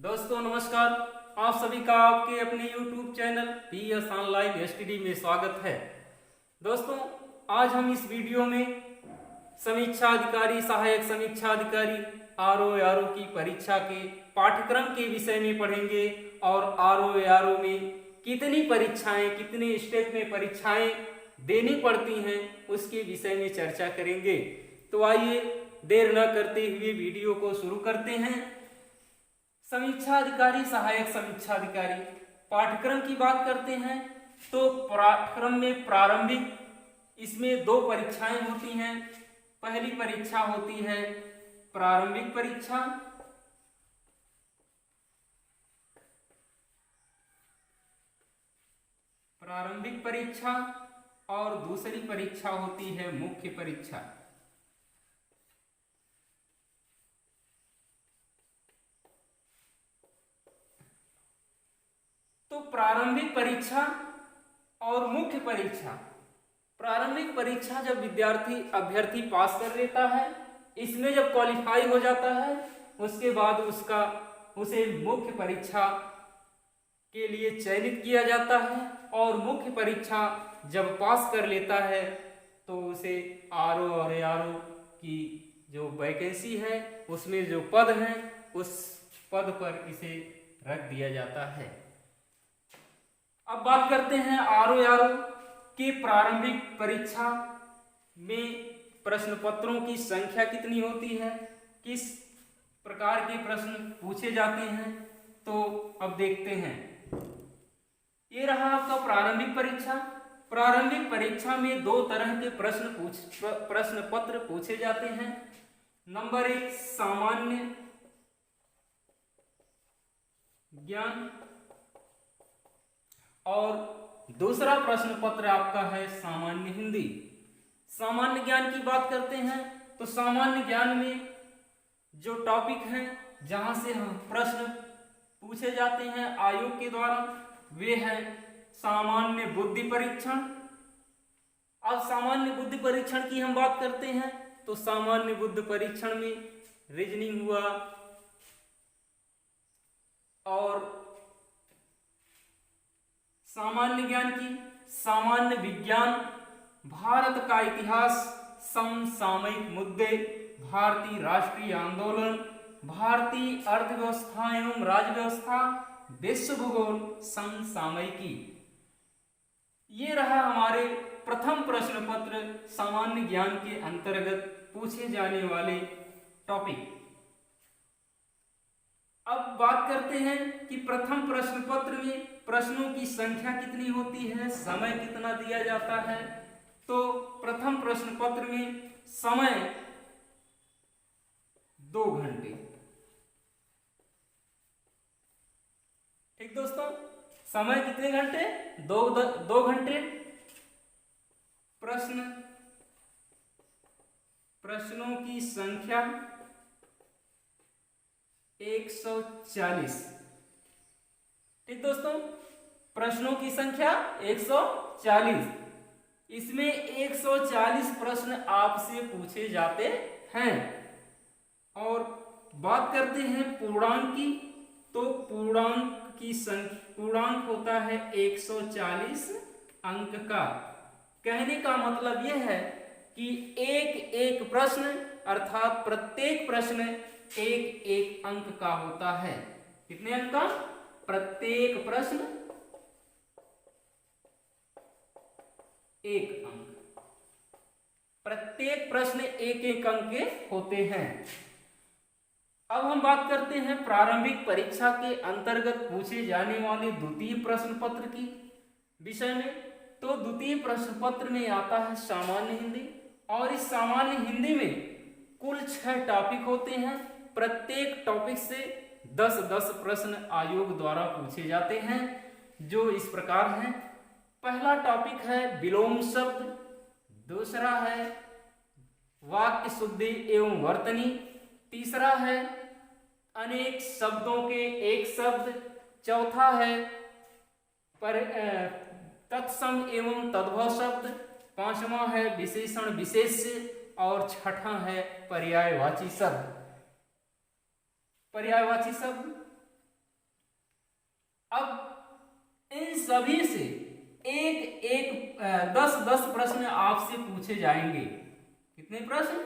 दोस्तों नमस्कार। आप सभी का आपके अपने YouTube channel PS online STD में स्वागत है। दोस्तों आज हम इस वीडियो में समीक्षा अधिकारी, सहायक समीक्षा अधिकारी RO की परीक्षा के पाठ्यक्रम के विषय में पढ़ेंगे और RO में कितनी परीक्षाएं, कितने स्टेप में परीक्षाएं देनी पड़ती हैं उसके विषय में चर्चा करेंगे। तो आइए देर न करते हुए वीडियो को शुरू करते हैं। समीक्षा अधिकारी, सहायक समीक्षा अधिकारी पाठ्यक्रम की बात करते हैं तो पाठ्यक्रम में प्रारंभिक इसमें 2 परीक्षाएं होती हैं। पहली परीक्षा होती है प्रारंभिक परीक्षा, और दूसरी परीक्षा होती है मुख्य परीक्षा। तो प्रारंभिक परीक्षा और मुख्य परीक्षा, प्रारंभिक परीक्षा जब अभ्यर्थी पास कर लेता है, इसमें जब क्वालिफाई हो जाता है, उसके बाद उसे मुख्य परीक्षा के लिए चयनित किया जाता है और मुख्य परीक्षा जब पास कर लेता है तो उसे RO और ARO की जो वैकेंसी है उसमें जो पद हैं उस पद पर इसे रख दिया जाता है। अब बात करते हैं RO की प्रारंभिक परीक्षा में प्रश्न पत्रों की संख्या कितनी होती है, किस प्रकार के प्रश्न पूछे जाते हैं। तो अब देखते हैं, ये रहा आपका प्रारंभिक परीक्षा। प्रारंभिक परीक्षा में 2 तरह के प्रश्न पत्र पूछे जाते हैं। नंबर 1 सामान्य ज्ञान और दूसरा प्रश्न पत्र आपका है सामान्य हिंदी। सामान्य ज्ञान की बात करते हैं तो सामान्य ज्ञान में जो टॉपिक हैं जहां से हम प्रश्न पूछे जाते हैं आयोग के द्वारा वे हैं सामान्य बुद्धि परीक्षण। अब सामान्य बुद्धि परीक्षण की हम बात करते हैं तो सामान्य बुद्धि परीक्षण में रीजनिंग हुआ और सामान्य ज्ञान की सामान्य विज्ञान, भारत का इतिहास, समसामयिक मुद्दे, भारतीय राष्ट्रीय आंदोलन, भारतीय अर्थव्यवस्था एवं राज्य व्यवस्था, विश्व भूगोल, समसामयिकी। ये रहा हमारे प्रथम प्रश्न पत्र सामान्य ज्ञान के अंतर्गत पूछे जाने वाले टॉपिक। अब बात करते हैं कि प्रथम प्रश्न पत्र में प्रश्नों की संख्या कितनी होती है, समय कितना दिया जाता है। तो प्रथम प्रश्न पत्र में समय 2 घंटे। ठीक दोस्तों, समय कितने घंटे? 2 घंटे। प्रश्नों की संख्या 140। ठीक दोस्तों, प्रश्नों की संख्या 140। इसमें 140 प्रश्न आपसे पूछे जाते हैं। और बात करते हैं पूर्णांक की, तो पूर्णांक होता है 140 अंक का। कहने का मतलब यह है कि एक प्रश्न अर्थात प्रत्येक प्रश्न एक अंक का होता है। कितने अंक का? प्रत्येक प्रश्न 1 अंक। प्रत्येक प्रश्न एक अंक के होते हैं। अब हम बात करते हैं प्रारंभिक परीक्षा के अंतर्गत पूछे जाने वाले द्वितीय प्रश्न पत्र की विषय में। तो द्वितीय प्रश्न पत्र में आता है सामान्य हिंदी और इस सामान्य हिंदी में कुल 6 टॉपिक होते हैं। प्रत्येक टॉपिक से 10-10 प्रश्न आयोग द्वारा पूछे जाते हैं, जो इस प्रकार हैं। पहला टॉपिक है विलोम शब्द, दूसरा है वाक्य शुद्धि एवं वर्तनी, तीसरा है अनेक शब्दों के एक शब्द, चौथा है तत्सम एवं तद्भव शब्द, 5वां है विशेषण विशेष्य और 6ठा है पर्यायवाची शब्द। पर्यायवाची शब्द अब इन सभी से एक एक 10 प्रश्न आपसे पूछे जाएंगे। कितने प्रश्न?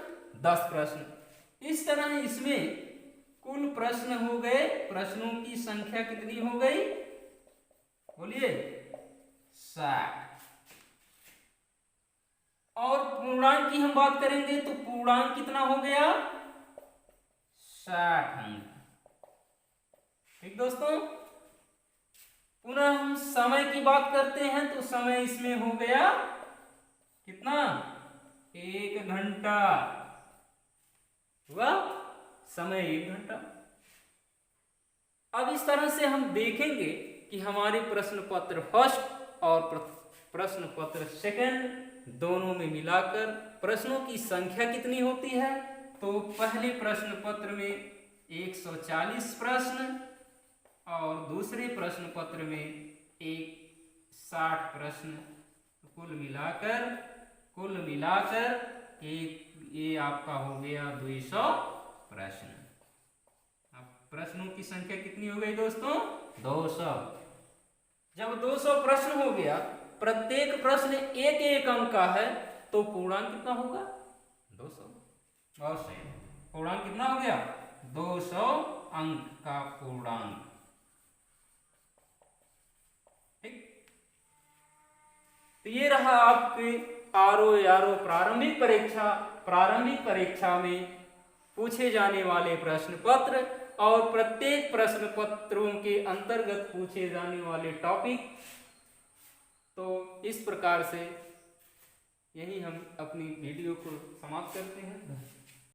10 प्रश्न। इस तरह इसमें कुल प्रश्न हो गए, प्रश्नों की संख्या कितनी हो गई? बोलिए 60। और पूर्णांक की हम बात करेंगे तो पूर्णांक कितना हो गया? 60 अंक। ठीक दोस्तों, पुनः हम समय की बात करते हैं तो समय इसमें हो गया कितना? 1 घंटा हुआ, समय 1 घंटा। अब इस तरह से हम देखेंगे कि हमारे प्रश्न पत्र फर्स्ट और प्रश्न पत्र सेकंड दोनों में मिलाकर प्रश्नों की संख्या कितनी होती है। तो पहले प्रश्न पत्र में 140 प्रश्न और दूसरे प्रश्न पत्र में 60 प्रश्न, कुल मिलाकर ये आपका हो गया 200 प्रश्न। अब प्रश्नों की संख्या कितनी हो गई दोस्तों? 200। जब 200 प्रश्न हो गया, प्रत्येक प्रश्न एक अंक का है, तो पूर्णांक कितना होगा? 200। बहुत सही, पूर्णांक कितना हो गया? 200 अंक का पूर्णांक। ठीक, तो ये रहा आपके आरओ प्रारंभिक परीक्षा में पूछे जाने वाले प्रश्न पत्र और प्रत्येक प्रश्न पत्रों के अंतर्गत पूछे जाने वाले टॉपिक। तो इस प्रकार से यही हम अपनी वीडियो को समाप्त करते हैं।